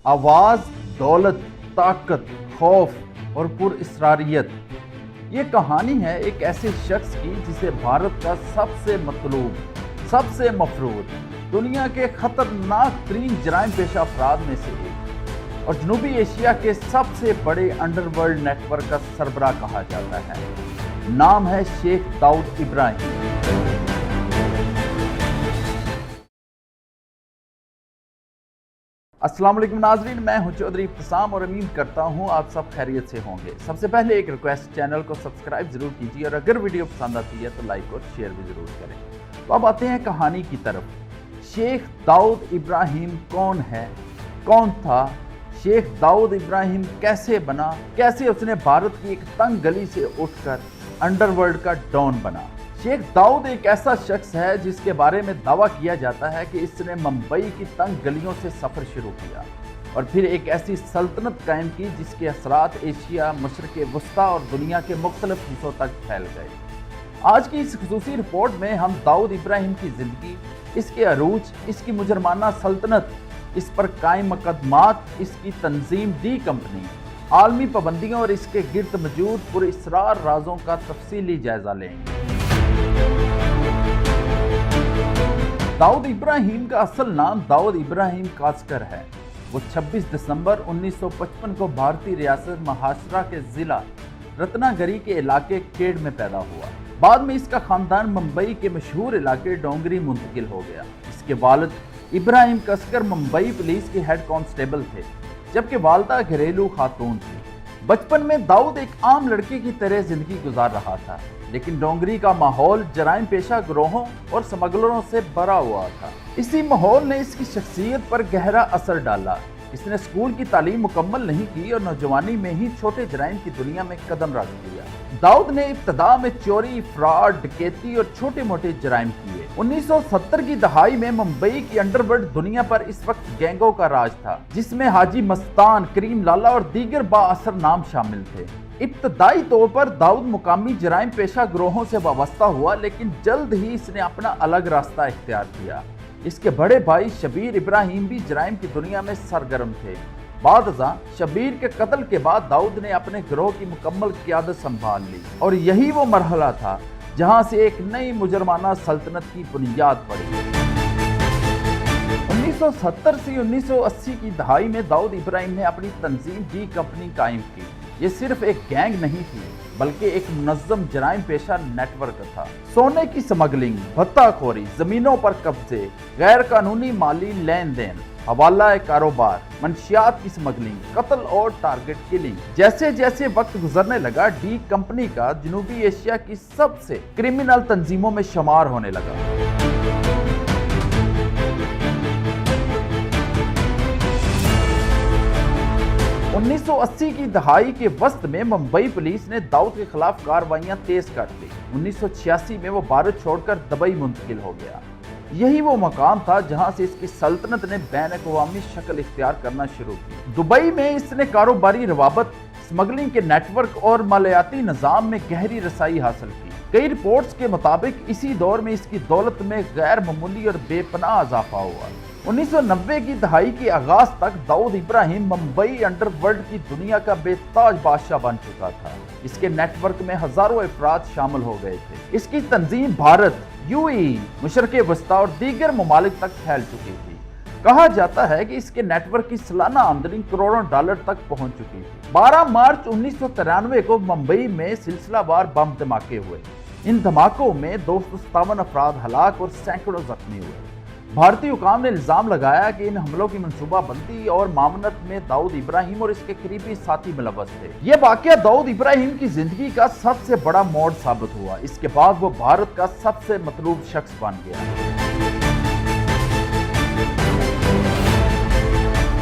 आवाज, दौलत, ताकत, खौफ और पुरइसरारियत। ये कहानी है एक ऐसे शख्स की जिसे भारत का सबसे मतलूब, सबसे मफरूद, दुनिया के खतरनाक तरीन जराइम पेशा अफराद में से एक और जनूबी एशिया के सबसे बड़े अंडरवर्ल्ड नेटवर्क का सरबराह कहा जाता है। नाम है शेख दाऊद इब्राहिम। अस्सलाम वालेकुम नाज़रीन, मैं हूं चौधरी इब्तिसाम और उम्मीद करता हूं आप सब खैरियत से होंगे। सबसे पहले एक रिक्वेस्ट, चैनल को सब्सक्राइब जरूर कीजिए और अगर वीडियो पसंद आती है तो लाइक और शेयर भी जरूर करें। तो अब आते हैं कहानी की तरफ। शेख दाऊद इब्राहिम कौन है, कौन था? शेख दाऊद इब्राहिम कैसे बना, कैसे उसने भारत की एक तंग गली से उठकर अंडरवर्ल्ड का डॉन बना? शेख दाऊद एक ऐसा शख्स है जिसके बारे में दावा किया जाता है कि इसने मुंबई की तंग गलियों से सफ़र शुरू किया और फिर एक ऐसी सल्तनत कायम की जिसके असरात एशिया, मशरक़ वस्ता और दुनिया के मुख्तलिफ हिस्सों तक फैल गए। आज की इस खुसूसी रिपोर्ट में हम दाऊद इब्राहिम की ज़िंदगी, इसके अरूज, इसकी मुजरमाना सल्तनत, इस पर कायम मुकदमात, इसकी तंजीम डी कंपनी, आलमी पाबंदियों और इसके गिर्द मौजूद पुरइसरार राजों का तफसीली जायजा लेंगे। दाऊद इब्राहिम का असल नाम दाऊद इब्राहिम कास्कर है। वो 26 दिसंबर 1955 को भारतीय रियासत महाराष्ट्र के जिला रत्नागिरी के इलाके केड में पैदा हुआ। बाद में इसका खानदान मुंबई के मशहूर इलाके डोंगरी मुंतकिल हो गया। इसके वालिद इब्राहिम कास्कर मुंबई पुलिस के हेड कांस्टेबल थे, जबकि वालदा घरेलू खातून थी। बचपन में दाऊद एक आम लड़के की तरह जिंदगी गुजार रहा था, लेकिन डोंगरी का माहौल जराइम पेशा गिरोहों और स्मगलरों से भरा हुआ था। इसी माहौल ने इसकी शख्सियत पर गहरा असर डाला। इसने स्कूल की तालीम मुकम्मल नहीं की और नौजवानी में ही छोटे जराइम की दुनिया में कदम रख दिया। दाऊद ने इब्तदा में चोरी, फ्रॉड, डकैती और छोटे मोटे जराइम किए। 1970 की दहाई में मुंबई की अंडरवर्ल्ड दुनिया पर इस वक्त गैंगों का राज था, जिसमें हाजी मस्तान, करीम लाला और दीगर बाअसर नाम शामिल थे। इब्तदाई तौर पर दाऊद मुकामी जराइम पेशा गिरोहों से वाबस्ता हुआ, लेकिन जल्द ही इसने अपना अलग रास्ता इख्तियार किया। इसके बड़े भाई शबीर इब्राहिम भी जराइम की दुनिया में सरगर्म थे। बादशाह शबीर के कत्ल के बाद दाऊद ने अपने गिरोह की मुकम्मल क़ियादत संभाल ली और यही वो मरहला था जहां से एक नई मुजरमाना सल्तनत की बुनियाद पड़ी। 1970 से 1980 की दहाई में दाऊद इब्राहिम ने अपनी तंजीम डी कंपनी कायम की। ये सिर्फ एक गैंग नहीं थी, बल्कि एक मुनज़्ज़म जराइम पेशा नेटवर्क था। सोने की स्मगलिंग, भत्ताखोरी, जमीनों पर कब्जे, गैर कानूनी माली लेन देन, हवाला कारोबार, मंशियात की स्मगलिंग, कत्ल और टारगेट किलिंग। जैसे जैसे वक्त गुजरने लगा, डी कंपनी का जनूबी एशिया की सबसे क्रिमिनल तंजीमों में शुमार होने लगा। उन्नीस सौ 80 की दहाई के वस्त में मुंबई पुलिस ने दाऊद के खिलाफ कार्रवाइयां तेज कर दी। 1986 में वो भारत छोड़कर दुबई मुंतकिल हो गया। यही वो मकाम था जहां से इसकी सल्तनत ने बैन-अक़वामी शक्ल इख्तियार करना शुरू की। दुबई में इसने कारोबारी रवाबत, स्मगलिंग के नेटवर्क और मालियाती निज़ाम में गहरी रसाई हासिल की। कई रिपोर्ट्स के मुताबिक इसी दौर में इसकी दौलत में गैर मामूली और बेपनाह इजाफा हुआ। 1990 की दहाई के आगाज तक दाऊद इब्राहिम मुंबई अंडरवर्ल्ड की दुनिया का बेताज बादशाह बन चुका था। इसके नेटवर्क में हजारों अफराद शामिल हो गए थे। इसकी तंजीम भारत, यूएई, मशरक़ वस्ता और दीगर ममालिक तक फैल चुकी थी। कहा जाता है कि इसके नेटवर्क की सालाना आमदनी करोड़ों डॉलर तक पहुंच चुकी थी। 12 मार्च 1993 को मुंबई में सिलसिलावार बम धमाके हुए। इन धमाकों में 257 अफराद हलाक और सैकड़ों जख्मी हुए। भारतीय हुकाम ने इल्जाम लगाया कि इन हमलों की मंसूबाबंदी और मामनत में दाऊद इब्राहिम और इसके करीबी साथी मुलव्वस थे। यह वाकया दाऊद इब्राहिम की जिंदगी का सबसे बड़ा मोड़ साबित हुआ। इसके बाद वो भारत का सबसे मतलूब शख्स बन गया।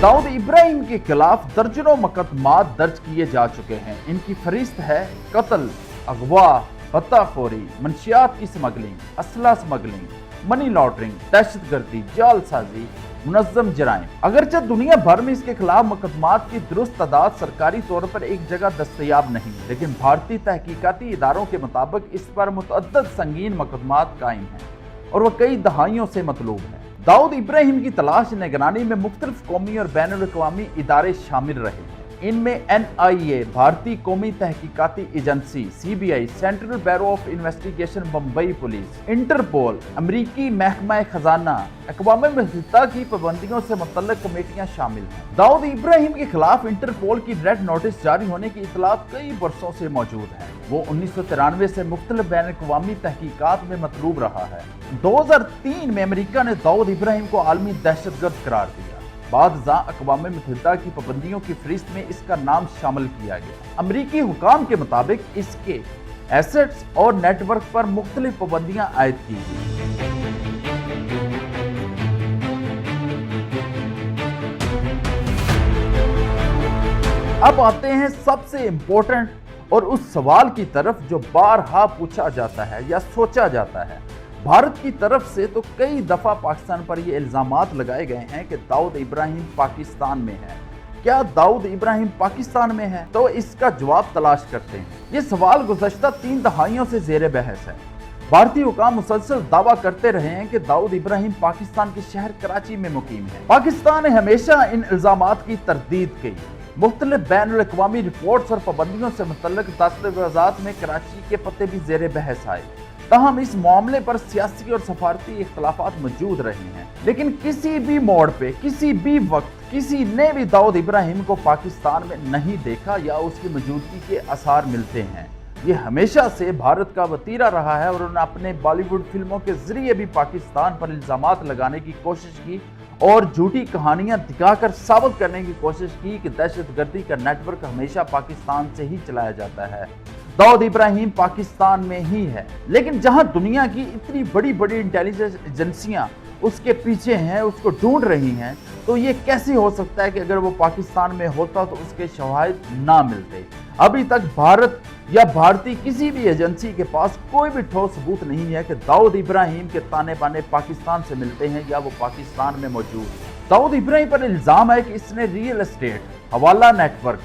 दाऊद इब्राहिम के खिलाफ दर्जनों मुकदमात दर्ज किए जा चुके हैं। इनकी फहरिस्त है कत्ल, अगवा, भत्ताखोरी, मंशियात की स्मगलिंग, असला स्मगलिंग, मनी लॉन्ड्रिंग, दहशतगर्दी, जालसाजी, मुनज़्ज़म जराइम। अगरचे दुनिया भर में इसके खिलाफ मुकदमात की दुरुस्त तादाद सरकारी तौर पर एक जगह दस्तयाब नहीं, लेकिन भारतीय तहकीकाती इदारों के मुताबिक इस पर मुतअद्दिद संगीन मुकदमात कायम हैं और वह कई दहाइयों से मतलूब है। दाऊद इब्राहिम की तलाश निगरानी में मुख्तलिफ कौमी और बैनुल-अक़वामी इदारे शामिल रहे हैं। इनमें NIA, भारतीय कौमी तहकीकाती agency, CBI, central bureau of investigation Bombay police, Interpol, अमरीकी महकमा खजाना, अक़वाम मुत्तहिदा की पाबंदियों से मुतल्लिक कमेटियां शामिल हैं। दाऊद इब्राहिम के खिलाफ इंटरपोल की रेड नोटिस जारी होने की इतलात कई बरसों से मौजूद है। वो 1993 से मुख्तलिफ बैनुल-अक़वामी तहकीकात में मतलूब रहा है। 2003 में अमेरिका ने दाऊद इब्राहिम को आलमी दहशतगर्द करार दिया। बाद अक़वाम मुत्तहिदा की पाबंदियों की फहरिस्त में इसका नाम शामिल किया गया। अमरीकी हुकाम के मुताबिक इसके एसेट्स और नेटवर्क पर मुख्तलिफ पाबंदियां आयद की गई। अब आते हैं सबसे इंपॉर्टेंट और उस सवाल की तरफ जो बारहा पूछा जाता है या सोचा जाता है। भारत की तरफ से तो कई दफा पाकिस्तान पर ये इल्जामात लगाए गए हैं कि दाऊद इब्राहिम पाकिस्तान में है। क्या दाऊद इब्राहिम पाकिस्तान में है? तो इसका जवाब तलाश करते हैं। ये सवाल गुज़श्ता 3 दहाइयों से ज़ेरे बहस है। भारतीय हुकाम मुसलसल दावा करते रहे हैं कि दाऊद इब्राहिम पाकिस्तान के शहर कराची में मुकीम है। पाकिस्तान ने हमेशा इन इल्जामात की तरदीद की। मुख्तलिफ बैनुल-अक़वामी रिपोर्ट्स और पाबंदियों से मुतल्लिक दस्तावेज़ात में कराची के पते भी ज़ेरे बहस आए। ताहम इस मामले पर सियासी और सफारती इख्तलाफात मौजूद रहे हैं, लेकिन किसी भी मोड़ पे, किसी भी वक्त किसी ने भी दाऊद इब्राहिम को पाकिस्तान में नहीं देखा या उसकी मौजूदगी के आसार मिलते हैं। ये हमेशा से भारत का वतीरा रहा है और उन्होंने अपने बॉलीवुड फिल्मों के जरिए भी पाकिस्तान पर इल्जामात लगाने की कोशिश की और झूठी कहानियां दिखाकर साबित करने की कोशिश की कि दहशतगर्दी का नेटवर्क हमेशा पाकिस्तान से ही चलाया जाता है। दाऊद इब्राहिम पाकिस्तान में ही है, लेकिन जहां दुनिया की इतनी बड़ी बड़ी इंटेलिजेंस एजेंसियां उसके पीछे हैं, उसको ढूंढ रही हैं, तो ये कैसे हो सकता है कि अगर वो पाकिस्तान में होता तो उसके शवाहिद ना मिलते। अभी तक भारत या भारतीय किसी भी एजेंसी के पास कोई भी ठोस सबूत नहीं है कि दाऊद इब्राहिम के ताने बाने पाकिस्तान से मिलते हैं या वो पाकिस्तान में मौजूद है। दाऊद इब्राहिम पर इल्जाम है कि इसने रियल एस्टेट, हवाला नेटवर्क,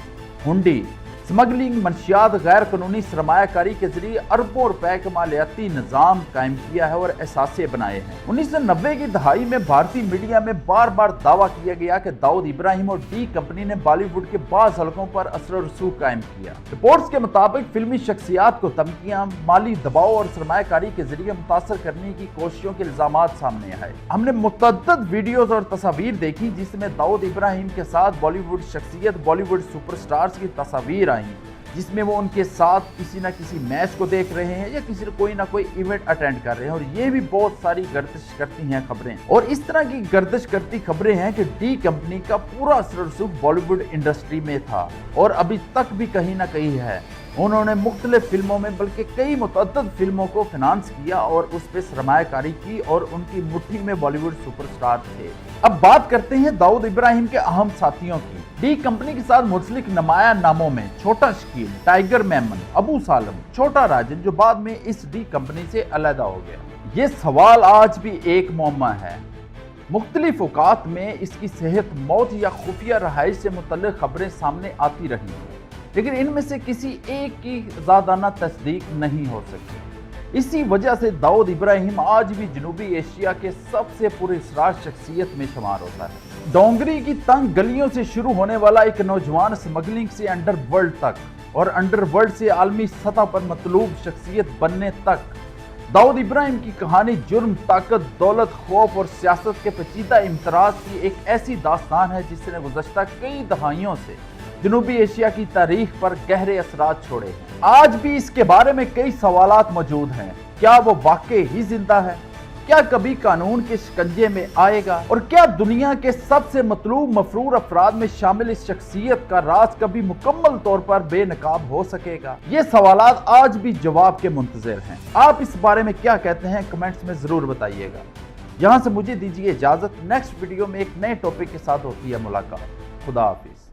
हुंडी, स्मगलिंग, मंशियात, गैर कानूनी सरमायाकारी के जरिए अरबों रुपए का मालियाती निज़ाम कायम किया है और एहसासे बनाए हैं। 1990 की दहाई में भारतीय मीडिया में बार बार दावा किया गया कि दाऊद इब्राहिम और डी कंपनी ने बॉलीवुड के बाज़ हलकों पर असर और रसूख कायम किया। रिपोर्ट्स के मुताबिक फिल्मी शख्सियात को धमकियां, माली दबाव और सरमायाकारी के जरिए मुतासर करने की कोशिशों के इल्जामात सामने आए। हमने मुतअद्दिद वीडियोज और तस्वीर देखी जिसमें दाऊद इब्राहिम के साथ बॉलीवुड शख्सियत, बॉलीवुड सुपरस्टार्स की तस्वीर आई, जिसमें वो उनके साथ किसी ना किसी मैच को देख रहे हैं या किसी कोई ना कोई इवेंट अटेंड कर रहे हैं। और ये भी बहुत सारी गर्दिश करती हैं खबरें, और इस तरह की गर्दिश करती खबरें हैं कि डी कंपनी का पूरा असर रसूख बॉलीवुड इंडस्ट्री में था और अभी तक भी कहीं ना कहीं है। उन्होंने मुख्तलिफ फिल्मों में बल्कि कई मुतअद्दिद फिल्मों को फाइनेंस किया और उस पर सरमायाकारी की और उनकी मुट्ठी में बॉलीवुड सुपरस्टार थे। अब बात करते हैं दाऊद इब्राहिम के अहम साथियों की। डी कंपनी के साथ मुंसलिक नुमाया नामों में छोटा शकील, टाइगर मेमन, अबू सालम, छोटा राजन, जो बाद में इस डी कंपनी से अलहदा हो गया। ये सवाल आज भी एक मुअम्मा है। मुख्तलिफ औकात में इसकी सेहत, मौत या खुफिया रहाइश से मुतल्लिक खबरें सामने आती रही हैं, लेकिन इनमें से किसी एक की ज़ादाना तस्दीक नहीं हो सकती। इसी वजह से दाऊद इब्राहिम आज भी जनूबी एशिया के सबसे पुरअसरार शख्सियत में शुमार होता है। डोंगरी की तंग गलियों से शुरू होने वाला एक नौजवान स्मगलिंग से अंडरवर्ल्ड तक और अंडरवर्ल्ड से आलमी सतह पर मतलूब शख्सियत बनने तक, दाऊद इब्राहिम की कहानी जुर्म, ताकत, दौलत, खौफ और सियासत के पेचीदा इम्तराज की एक ऐसी दास्तान है जिसने गुज़श्ता कई दहाइयों से जनूबी एशिया की तारीख पर गहरे असरात छोड़े हैं। आज भी इसके बारे में कई सवालात मौजूद हैं। क्या वो वाकई ही जिंदा है? क्या कभी कानून के शिकंजे में आएगा? और क्या दुनिया के सबसे मतलूब मफरूर अफराद में शामिल इस शख्सियत का राज कभी मुकम्मल तौर पर बेनकाब हो सकेगा? ये सवालात आज भी जवाब के मुंतज़िर हैं। आप इस बारे में क्या कहते हैं? कमेंट्स में जरूर बताइएगा। यहाँ से मुझे दीजिए इजाजत। नेक्स्ट वीडियो में एक नए टॉपिक के साथ होती है मुलाकात। खुदा हाफिज।